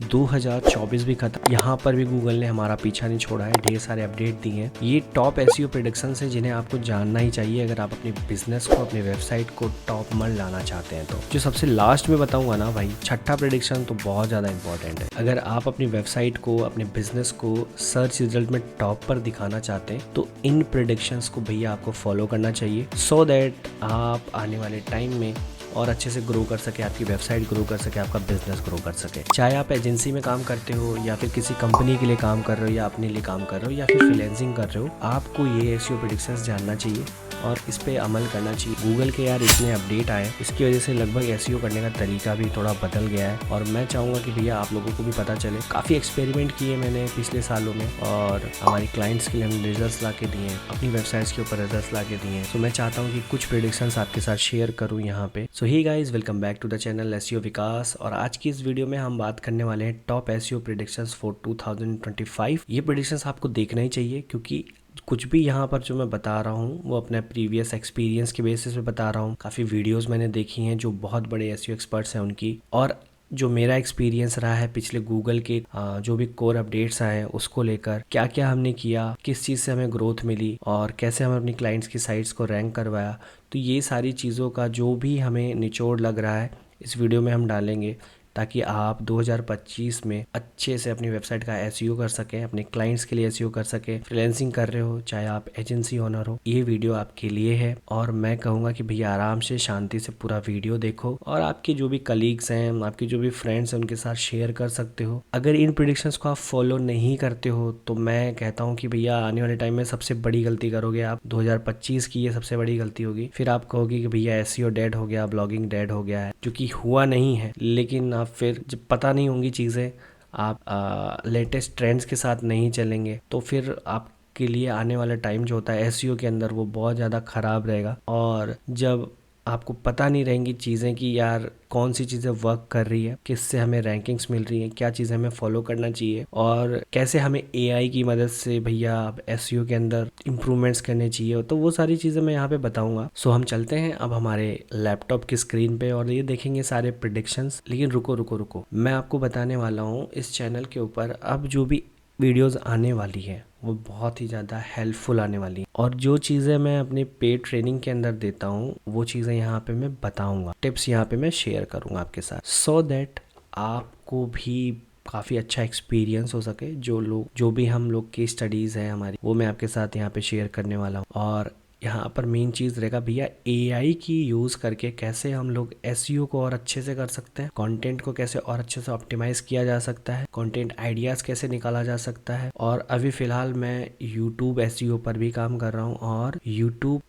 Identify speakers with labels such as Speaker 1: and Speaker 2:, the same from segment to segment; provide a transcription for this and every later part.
Speaker 1: 2024 भी खत्म, यहाँ पर भी गूगल ने हमारा पीछा नहीं छोड़ा है, ढेर सारे अपडेट दिए हैं। ये टॉप एसईओ प्रेडिक्शंस है जिन्हें आपको जानना ही चाहिए अगर आप अपने बिजनेस को, अपने वेबसाइट को टॉप में लाना चाहते हैं। तो जो सबसे लास्ट में बताऊंगा ना भाई, छठा प्रेडिक्शन तो बहुत ज़्यादा इंपॉर्टेंट है। अगर आप अपनी वेबसाइट को, अपने बिजनेस को सर्च रिजल्ट में टॉप पर दिखाना चाहते हैं तो इन प्रेडिक्शंस को भैया आपको फॉलो करना चाहिए, सो दैट आप आने वाले टाइम में और अच्छे से ग्रो कर सके, आपकी वेबसाइट ग्रो कर सके, आपका बिजनेस ग्रो कर सके। चाहे आप एजेंसी में काम करते हो या फिर किसी कंपनी के लिए काम कर रहे हो या अपने लिए काम कर रहे हो या फिर फ्रीलांसिंग कर रहे हो, आपको ये एसईओ प्रेडिक्शंस जानना चाहिए और इस पे अमल करना चाहिए। गूगल के यार इतने अपडेट आए, इसकी वजह से लगभग एसईओ करने का तरीका भी थोड़ा बदल गया है और मैं चाहूँगा कि भैया आप लोगों को भी पता चले। काफ़ी एक्सपेरिमेंट किए मैंने पिछले सालों में और हमारे क्लाइंट्स के लिए हमने रिजल्ट्स ला के दिए हैं, अपनी वेबसाइट्स के ऊपर रिजल्ट्स ला के दिए हैं। तो मैं चाहता हूँ कि कुछ प्रेडिक्शंस आपके साथ शेयर करूँ यहाँ पे। So hey guys, welcome back to the channel SEO Vikas और आज की इस वीडियो में हम बात करने वाले हैं टॉप एसईओ प्रेडिक्शंस फॉर 2025। ये प्रेडिक्शंस आपको देखना ही चाहिए क्योंकि कुछ भी यहाँ पर जो मैं बता रहा हूँ वो अपने प्रीवियस एक्सपीरियंस के बेसिस पे बता रहा हूँ। काफ़ी वीडियोस मैंने देखी हैं जो बहुत बड़े एसईओ एक्सपर्ट्स हैं उनकी, और जो मेरा एक्सपीरियंस रहा है पिछले गूगल के जो भी कोर अपडेट्स आए हैं उसको लेकर, क्या क्या हमने किया, किस चीज़ से हमें ग्रोथ मिली और कैसे हमें अपनी क्लाइंट्स की साइट्स को रैंक करवाया। तो ये सारी चीज़ों का जो भी हमें निचोड़ लग रहा है इस वीडियो में हम डालेंगे ताकि आप 2025 में अच्छे से अपनी वेबसाइट का एसईओ कर सकें, अपने क्लाइंट्स के लिए एसईओ कर सकें। फ्रीलांसिंग कर रहे हो, चाहे आप एजेंसी ओनर हो, ये वीडियो आपके लिए है और मैं कहूँगा कि भैया आराम से शांति से पूरा वीडियो देखो और आपके जो भी कलीग्स हैं, आपके जो भी फ्रेंड्स हैं उनके साथ शेयर कर सकते हो। अगर इन प्रेडिक्शंस को आप फॉलो नहीं करते हो तो मैं कहता हूँ कि भैया आने वाले टाइम में सबसे बड़ी गलती करोगे आप। 2025 की ये सबसे बड़ी गलती होगी। फिर आप कहोगे कि भैया एसईओ डेड हो गया, ब्लॉगिंग डेड हो गया है, जो कि हुआ नहीं है। लेकिन आप फिर जब पता नहीं होंगी चीज़ें, आप लेटेस्ट ट्रेंड्स के साथ नहीं चलेंगे तो फिर आपके लिए आने वाला टाइम जो होता है एसईओ के अंदर वो बहुत ज़्यादा ख़राब रहेगा। और जब आपको पता नहीं रहेंगी चीज़ें कि यार कौन सी चीज़ें वर्क कर रही है, किससे हमें रैंकिंग्स मिल रही हैं, क्या चीज़ें हमें फॉलो करना चाहिए और कैसे हमें एआई की मदद से भैया एसईओ के अंदर इम्प्रूवमेंट्स करने चाहिए, तो वो सारी चीज़ें मैं यहाँ पे बताऊंगा। सो हम चलते हैं अब हमारे लैपटॉप की स्क्रीन पे और ये देखेंगे सारे प्रेडिक्शंस। लेकिन रुको रुको रुको, मैं आपको बताने वाला हूँ इस चैनल के ऊपर अब जो भी वीडियोस आने वाली है वो बहुत ही ज़्यादा हेल्पफुल आने वाली है और जो चीज़ें मैं अपनी पेड ट्रेनिंग के अंदर देता हूँ वो चीज़ें यहाँ पे मैं बताऊँगा, टिप्स यहाँ पे मैं शेयर करूँगा आपके साथ, सो दैट आपको भी काफ़ी अच्छा एक्सपीरियंस हो सके। जो भी हम लोग की स्टडीज़ है हमारी वो मैं आपके साथ यहाँ पे शेयर करने वाला हूँ। और यहाँ पर मेन चीज़ रहेगा भैया एआई की यूज़ करके कैसे हम लोग एसईओ को और अच्छे से कर सकते हैं, कंटेंट को कैसे और अच्छे से ऑप्टिमाइज किया जा सकता है, कंटेंट आइडियाज़ कैसे निकाला जा सकता है। और अभी फ़िलहाल मैं यूट्यूब एसईओ पर भी काम कर रहा हूँ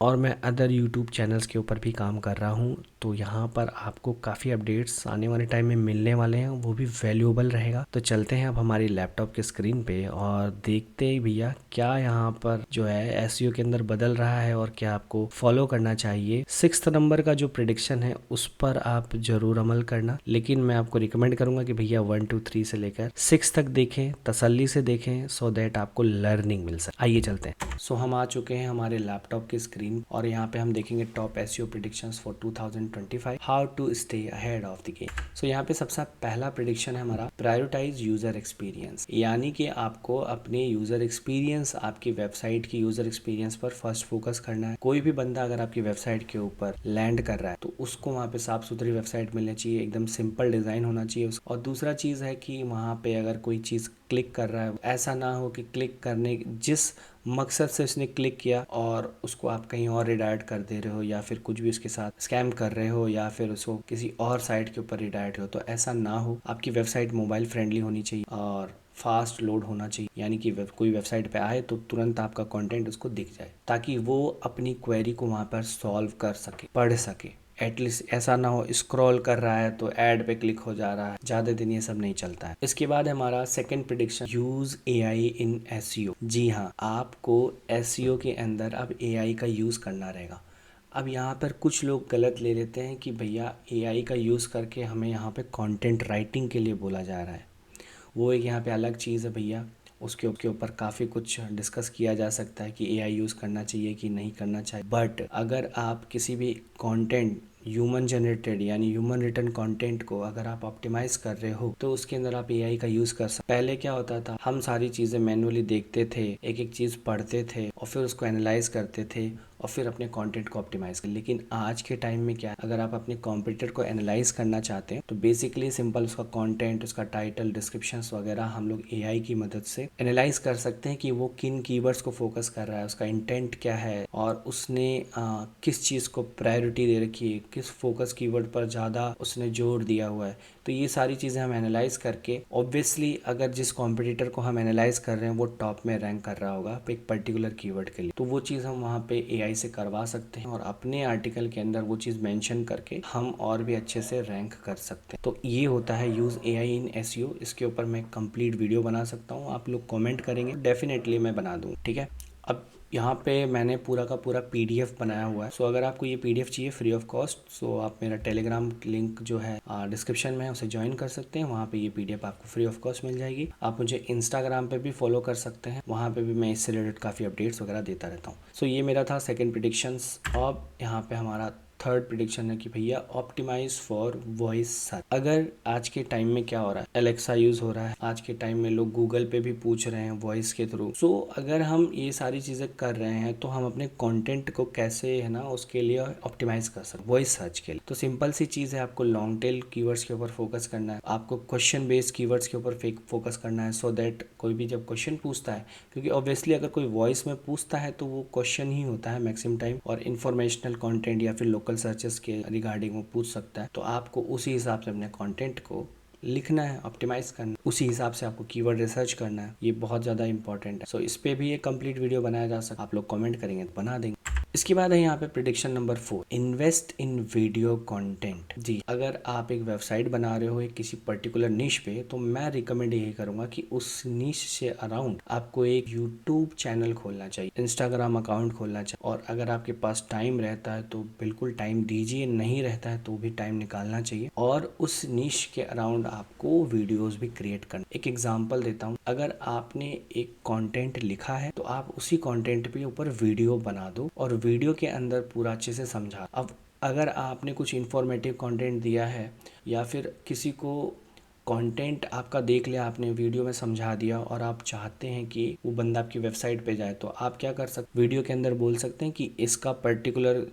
Speaker 1: और मैं अदर यूट्यूब चैनल्स के ऊपर भी काम कर रहा हूँ। तो यहाँ पर आपको काफ़ी अपडेट्स आने वाले टाइम में मिलने वाले हैं, वो भी वैल्यूएबल रहेगा। तो चलते हैं अब हमारी लैपटॉप की स्क्रीन पे और देखते हैं भैया क्या यहाँ पर जो है एसईओ के अंदर बदल रहा है और क्या आपको फॉलो करना चाहिए। 6th नंबर का जो प्रेडिक्शन है उस पर आप जरूर अमल करना, लेकिन मैं आपको रिकमेंड करूंगा कि भैया 1 2 3 से लेकर 6 तक देखें, तसल्ली से देखें, सो दैट आपको लर्निंग मिल सके। आइए चलते हैं। सो हम आ चुके हैं हमारे लैपटॉप की स्क्रीन और यहाँ पे हम देखेंगे top SEO predictions for 2025, how to stay ahead of the game. So यहाँ पे सबसे पहला प्रेडिक्शन है हमारा, प्रायोरिटाइज यूजर एक्सपीरियंस, यानी कि आपको अपने यूजर एक्सपीरियंस, आपकी वेबसाइट की यूजर एक्सपीरियंस पर फर्स्ट फोकस करना है। कोई भी बंदा अगर आपकी वेबसाइट के ऊपर लैंड कर रहा है तो उसको वहाँ पे साफ सुथरी वेबसाइट मिलनी चाहिए, एकदम सिंपल डिजाइन होना चाहिए और दूसरा चीज है कि वहाँ पे अगर कोई चीज क्लिक कर रहा है, ऐसा ना हो कि क्लिक करने जिस मकसद से उसने क्लिक किया और उसको आप कहीं और रिडायरेक्ट कर दे रहे हो या फिर कुछ भी उसके साथ स्कैम कर रहे हो या फिर उसको किसी और साइट के ऊपर रिडायरेक्ट हो, तो ऐसा ना हो। आपकी वेबसाइट मोबाइल फ्रेंडली होनी चाहिए और फास्ट लोड होना चाहिए, यानी कि कोई वेबसाइट पे आए तो तुरंत आपका कंटेंट उसको दिख जाए ताकि वो अपनी क्वेरी को वहाँ पर सॉल्व कर सके, पढ़ सके। एटलीस्ट ऐसा ना हो स्क्रॉल कर रहा है तो ऐड पे क्लिक हो जा रहा है, ज्यादा दिन ये सब नहीं चलता है। इसके बाद हमारा second prediction, use AI in SEO. जी हाँ, आपको एसईओ के अंदर अब एआई का यूज करना रहेगा। अब यहाँ पर कुछ लोग गलत ले लेते हैं कि भैया एआई का यूज़ करके हमें यहाँ पे कंटेंट राइटिंग के लिए बोला जा रहा है, वो एक यहाँ पे अलग चीज़ है भैया। उसके ऊपर काफ़ी कुछ डिस्कस किया जा सकता है कि एआई यूज़ करना चाहिए कि नहीं करना चाहिए। बट अगर आप किसी भी कंटेंट ह्यूमन जनरेटेड यानी ह्यूमन रिटन कंटेंट को अगर आप ऑप्टिमाइज कर रहे हो तो उसके अंदर आप एआई का यूज कर सकते। पहले क्या होता था, हम सारी चीजें मैन्युअली देखते थे, एक एक चीज पढ़ते थे और फिर उसको एनालाइज करते थे और फिर अपने कंटेंट को ऑप्टिमाइज कर। लेकिन आज के टाइम में क्या है, अगर आप अपने कॉम्पिटिटर को एनालाइज करना चाहते हैं तो बेसिकली सिंपल उसका कंटेंट, उसका टाइटल, डिस्क्रिप्शंस वगैरह हम लोग एआई की मदद से एनालाइज कर सकते हैं कि वो किन कीवर्ड्स को फोकस कर रहा है, उसका इंटेंट क्या है और उसने किस चीज़ को प्रायोरिटी दे रखी है, किस फोकस कीवर्ड पर ज़्यादा उसने जोर दिया हुआ है। तो ये सारी चीज़ें हम एनालाइज करके ऑब्वियसली अगर जिस कॉम्पिटिटर को हम एनालाइज कर रहे हैं वो टॉप में रैंक कर रहा होगा एक पर्टिकुलर कीवर्ड के लिए, तो वो चीज़ हम वहाँ पे एआई से करवा सकते हैं और अपने आर्टिकल के अंदर वो चीज़ मेंशन करके हम और भी अच्छे से रैंक कर सकते हैं। तो ये होता है यूज़ एआई इन एसईओ। इसके ऊपर मैं कंप्लीट वीडियो बना सकता हूँ, आप लोग कमेंट करेंगे डेफिनेटली मैं बना दूँ, ठीक है। अब यहाँ पे मैंने पूरा का पूरा पीडीएफ बनाया हुआ है। सो अगर आपको ये पीडीएफ चाहिए फ्री ऑफ कॉस्ट, सो आप मेरा टेलीग्राम लिंक जो है डिस्क्रिप्शन में है उसे ज्वाइन कर सकते हैं। वहाँ पे ये पीडीएफ आपको फ्री ऑफ कॉस्ट मिल जाएगी। आप मुझे इंस्टाग्राम पे भी फॉलो कर सकते हैं, वहाँ पे भी मैं इससे रिलेटेड काफ़ी अपडेट्स वगैरह देता रहता हूँ। सो ये मेरा था सेकेंड प्रिडिक्शंस। अब यहाँ पे हमारा थर्ड प्रिडिक्शन है कि भैया ऑप्टिमाइज फॉर वॉइस सर्च। अगर आज के टाइम में क्या हो रहा है, एलेक्सा यूज हो रहा है, आज के टाइम में लोग गूगल पे भी पूछ रहे हैं वॉइस के थ्रू। सो अगर हम ये सारी चीजें कर रहे हैं तो हम अपने कंटेंट को कैसे है ना उसके लिए ऑप्टिमाइज कर सकते वॉइस सर्च के लिए। तो सिंपल सी चीज है, आपको लॉन्ग टेल कीवर्ड्स के ऊपर फोकस करना है, आपको क्वेश्चन बेस्ड कीवर्ड्स के ऊपर फोकस करना है, सो दैट कोई भी जब क्वेश्चन पूछता है, क्योंकि ऑब्वियसली अगर कोई वॉइस में पूछता है तो वो क्वेश्चन ही होता है मैक्सिमम टाइम, और इन्फॉर्मेशनल कंटेंट या फिर लोकल सर्चेस के रिगार्डिंग वो पूछ सकता है। तो आपको उसी हिसाब से अपने कंटेंट को लिखना है, ऑप्टिमाइज करना है, उसी हिसाब से आपको कीवर्ड रिसर्च करना है। ये बहुत ज़्यादा इंपॉर्टेंट है। सो इस पे भी एक कंप्लीट वीडियो बनाया जा सकता है, आप लोग कमेंट करेंगे तो बना देंगे। इसके बाद है यहाँ पे prediction number 4, invest in video content. जी, अगर आप एक वेबसाइट बना रहे हो एक किसी पर्टिकुलर निश पे, तो मैं रिकमेंड यही करूंगा कि उस निश से अराउंड आपको एक यूट्यूब चैनल खोलना चाहिए, इंस्टाग्राम अकाउंट खोलना चाहिए, और अगर आपके पास टाइम रहता है तो बिल्कुल टाइम दीजिए, नहीं रहता है तो भी टाइम निकालना चाहिए, और उस निश के अराउंड आपको वीडियोस भी क्रिएट करना। एक एग्जांपल देता हूँ, अगर आपने एक कंटेंट लिखा है तो आप उसी कंटेंट पे ऊपर वीडियो बना दो और वीडियो के अंदर पूरा अच्छे से समझा। अब अगर आपने कुछ इंफॉर्मेटिव कंटेंट दिया है या फिर किसी को कंटेंट आपका देख लिया, आपने वीडियो में समझा दिया और आप चाहते हैं कि वो बंदा आपकी वेबसाइट पे जाए, तो आप क्या कर सकते, वीडियो के अंदर बोल सकते हैं कि इसका पर्टिकुलर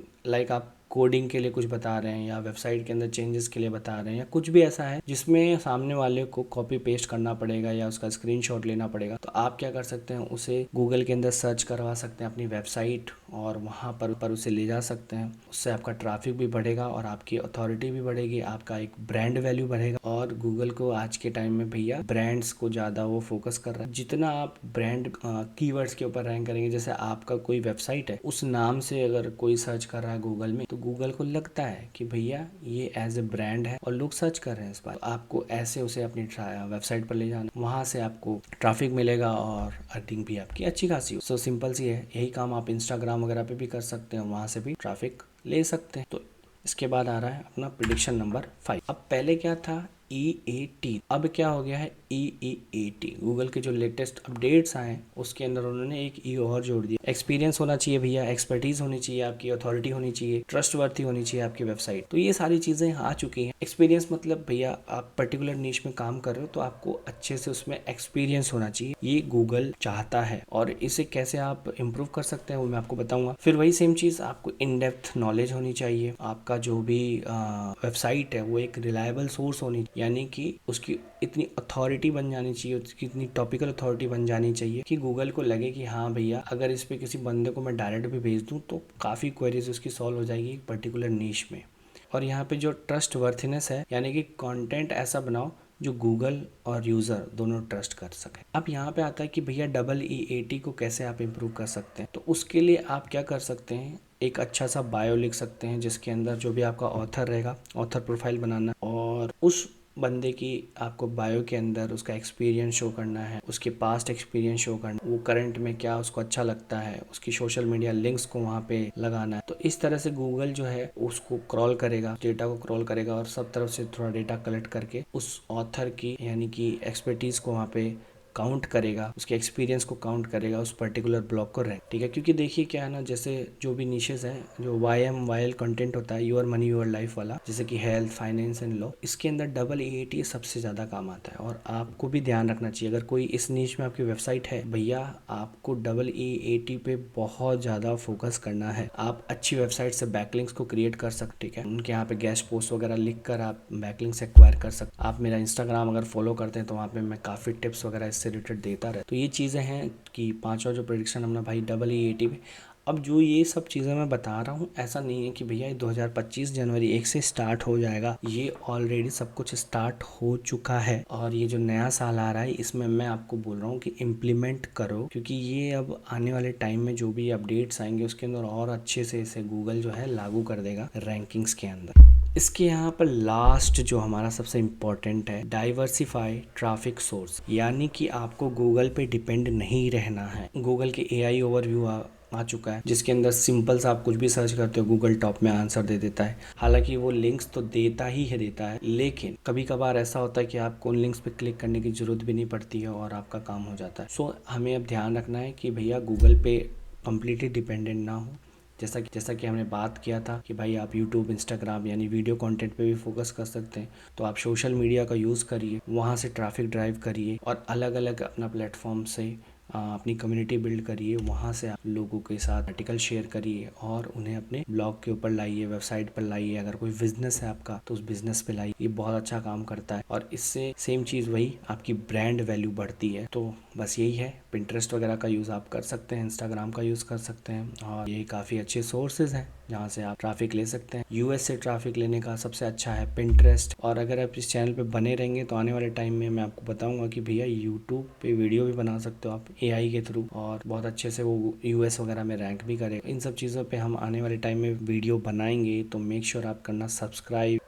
Speaker 1: आप कोडिंग के लिए कुछ बता रहे हैं या वेबसाइट के अंदर चेंजेस के लिए बता रहे हैं या कुछ भी ऐसा है जिसमें सामने वाले को कॉपी पेस्ट करना पड़ेगा या उसका स्क्रीनशॉट लेना पड़ेगा, तो आप क्या कर सकते हैं, उसे गूगल के अंदर सर्च करवा सकते हैं अपनी वेबसाइट और वहाँ पर उसे ले जा सकते हैं। उससे आपका ट्रैफिक भी बढ़ेगा और आपकी अथॉरिटी भी बढ़ेगी, आपका एक ब्रांड वैल्यू बढ़ेगा। और गूगल को आज के टाइम में भैया ब्रांड्स को ज़्यादा वो फोकस कर रहा है। जितना आप ब्रांड कीवर्ड्स के ऊपर रैंक करेंगे, जैसे आपका कोई वेबसाइट है उस नाम से अगर कोई सर्च कर रहा है गूगल में, तो गूगल को लगता है कि भैया ये एज ए ब्रांड है और लोग सर्च कर रहे हैं इस पर, आपको ऐसे उसे अपनी वेबसाइट पर ले जाना, वहां से आपको ट्रैफिक मिलेगा और अर्निंग भी आपकी अच्छी खासी हो। सो सिंपल सी है, यही काम आप इंस्टाग्राम वगैरह पे भी कर सकते हैं, वहां से भी ट्रैफिक ले सकते हैं। तो इसके बाद आ रहा है अपना प्रिडिक्शन नंबर 5। अब पहले क्या था EAT, अब क्या हो गया है EEAT। गूगल के जो लेटेस्ट अपडेट्स आए उसके अंदर उन्होंने एक ई और जोड़ दिया। एक्सपीरियंस होना चाहिए भैया, एक्सपर्टीज होनी चाहिए, आपकी अथॉरिटी होनी चाहिए, ट्रस्टवर्थी होनी चाहिए आपकी वेबसाइट। तो ये सारी चीजें आ चुकी हैं। एक्सपीरियंस मतलब भैया आप पर्टिकुलर नीश में काम कर रहे हो तो आपको अच्छे से उसमें एक्सपीरियंस होना चाहिए, ये गूगल चाहता है। और इसे कैसे आप इम्प्रूव कर सकते हैं वो मैं आपको बताऊंगा। फिर वही सेम चीज, आपको इन डेप्थ नॉलेज होनी चाहिए, आपका जो भी वेबसाइट है वो एक रिलायबल सोर्स होनी, यानी कि उसकी इतनी अथॉरिटी बन जानी चाहिए, उसकी इतनी टॉपिकल अथॉरिटी बन जानी चाहिए कि गूगल को लगे कि हाँ भैया अगर इस पे किसी बंदे को मैं डायरेक्ट भी भेज दूं तो काफ़ी क्वेरीज उसकी सॉल्व हो जाएगी एक पर्टिकुलर नीश में। और यहाँ पे जो ट्रस्ट वर्थीनेस है, यानी कि कंटेंट ऐसा बनाओ जो गूगल और यूज़र दोनों ट्रस्ट कर सके। अब यहाँ पे आता है कि भैया EEAT को कैसे आप इम्प्रूव कर सकते हैं। तो उसके लिए आप क्या कर सकते हैं, एक अच्छा सा बायो लिख सकते हैं जिसके अंदर जो भी आपका ऑथर रहेगा, ऑथर प्रोफाइल बनाना, और उस बंदे की आपको बायो के अंदर उसका एक्सपीरियंस शो करना है, उसके पास्ट एक्सपीरियंस शो करना, वो करंट में क्या उसको अच्छा लगता है, उसकी सोशल मीडिया लिंक्स को वहाँ पे लगाना है। तो इस तरह से गूगल जो है उसको क्रॉल करेगा, डेटा को क्रॉल करेगा और सब तरफ से थोड़ा डेटा कलेक्ट करके उस ऑथर की यानी कि एक्सपर्टीज को वहाँ पे काउंट करेगा, उसके एक्सपीरियंस को काउंट करेगा उस पर्टिकुलर ब्लॉग को रैंक, ठीक है। क्योंकि देखिए क्या है ना, जैसे जो भी निशेस हैं, जो YMYL कंटेंट होता है, योर मनी योर लाइफ वाला, जैसे कि हेल्थ, फाइनेंस एंड लॉ, इसके अंदर AAT सबसे ज़्यादा काम आता है। और आपको भी ध्यान रखना चाहिए, अगर कोई इस नीश में आपकी वेबसाइट है, भैया आपको AAT पे बहुत ज़्यादा फोकस करना है। आप अच्छी वेबसाइट से बैकलिंक्स को क्रिएट कर सकते, ठीक है। उनके यहाँ पे गेस्ट पोस्ट वगैरह लिख कर आप बैकलिंक्स एक्वायर कर सकते। आप मेरा इंस्टाग्राम अगर फॉलो करते हैं तो वहाँ पे मैं काफ़ी टिप्स वगैरह इससे रिलेटेड देता रहे। तो ये चीज़ें हैं कि पांचवा जो प्रेडिक्शन हमने भाई AAT में। अब जो ये सब चीज़ें मैं बता रहा हूँ, ऐसा नहीं है कि भैया ये 2025 जनवरी 1 से स्टार्ट हो जाएगा। ये ऑलरेडी सब कुछ स्टार्ट हो चुका है और ये जो नया साल आ रहा है इसमें मैं आपको बोल रहा हूँ कि इम्प्लीमेंट करो, क्योंकि ये अब आने वाले टाइम में जो भी अपडेट्स आएंगे उसके अंदर और अच्छे से इसे गूगल जो है लागू कर देगा रैंकिंग्स के अंदर। इसके यहाँ पर लास्ट जो हमारा सबसे इम्पोर्टेंट है, डाइवर्सिफाई ट्रैफिक सोर्स, यानी कि आपको गूगल पे डिपेंड नहीं रहना है। गूगल के AI ओवरव्यू आ चुका है, जिसके अंदर सिंपल सा आप कुछ भी सर्च करते हो गूगल टॉप में आंसर दे देता है। हालांकि वो लिंक्स तो देता ही है देता है, लेकिन कभी कभार ऐसा होता है कि आपको उन लिंक्स पे क्लिक करने की जरूरत भी नहीं पड़ती है और आपका काम हो जाता है। सो हमें अब ध्यान रखना है कि भैया गूगल पे कम्प्लीटली डिपेंडेंट ना हो। जैसा कि हमने बात किया था कि भाई आप यूट्यूब, इंस्टाग्राम यानी वीडियो कंटेंट पे भी फोकस कर सकते हैं, तो आप सोशल मीडिया का यूज़ करिए, वहाँ से ट्रैफिक ड्राइव करिए और अलग अलग अपना प्लेटफॉर्म से अपनी कम्युनिटी बिल्ड करिए। वहाँ से आप लोगों के साथ आर्टिकल शेयर करिए और उन्हें अपने ब्लॉग के ऊपर लाइए, वेबसाइट पर लाइए। अगर कोई बिजनेस है आपका तो उस बिजनेस पे लाइए, ये बहुत अच्छा काम करता है और इससे सेम चीज़ वही आपकी ब्रांड वैल्यू बढ़ती है। तो बस यही है। पिंटरेस्ट वगैरह का यूज़ आप कर सकते हैं, इंस्टाग्राम का यूज़ कर सकते हैं और ये काफ़ी अच्छे सोर्सेज हैं जहाँ से आप ट्रैफिक ले सकते हैं। US से ट्रैफिक लेने का सबसे अच्छा है पिंटरेस्ट। और अगर आप इस चैनल पे बने रहेंगे तो आने वाले टाइम में मैं आपको बताऊंगा कि भैया यूट्यूब पे वीडियो भी बना सकते हो आप AI के थ्रू और बहुत अच्छे से वो US वगैरह में रैंक भी करेगा। इन सब चीज़ों पे हम आने वाले टाइम में वीडियो बनाएंगे, तो मेक श्योर आप करना सब्सक्राइब।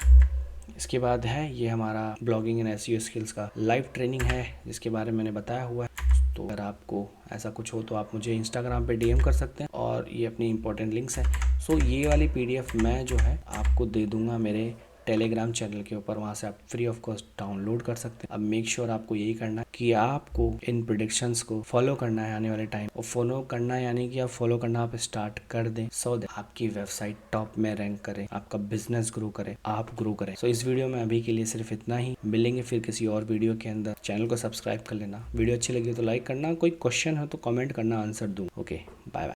Speaker 1: इसके बाद है ये हमारा ब्लॉगिंग एंड SEO स्किल्स का लाइव ट्रेनिंग है, जिसके बारे में मैंने बताया हुआ है। तो अगर आपको ऐसा कुछ हो तो आप मुझे इंस्टाग्राम पे DM कर सकते हैं और ये अपनी इंपॉर्टेंट लिंक्स हैं। सो ये वाली PDF मैं जो है आपको दे दूंगा मेरे टेलीग्राम चैनल के ऊपर, वहाँ से आप फ्री ऑफ कॉस्ट डाउनलोड कर सकते हैं। अब मेक श्योर आपको यही करना है कि आपको इन प्रेडिक्शंस को फॉलो करना है आने वाले टाइम, और फॉलो करना यानी कि आप फॉलो करना आप स्टार्ट कर दें, सो दैट आपकी वेबसाइट टॉप में रैंक करे, आपका बिजनेस ग्रो करे, आप ग्रो करें। सो इस वीडियो में अभी के लिए सिर्फ इतना ही। मिलेंगे फिर किसी और वीडियो के अंदर। चैनल को सब्सक्राइब कर लेना, वीडियो अच्छी लगी तो लाइक करना, कोई क्वेश्चन हो तो कमेंट करना, आंसर दूँ। Okay, bye bye.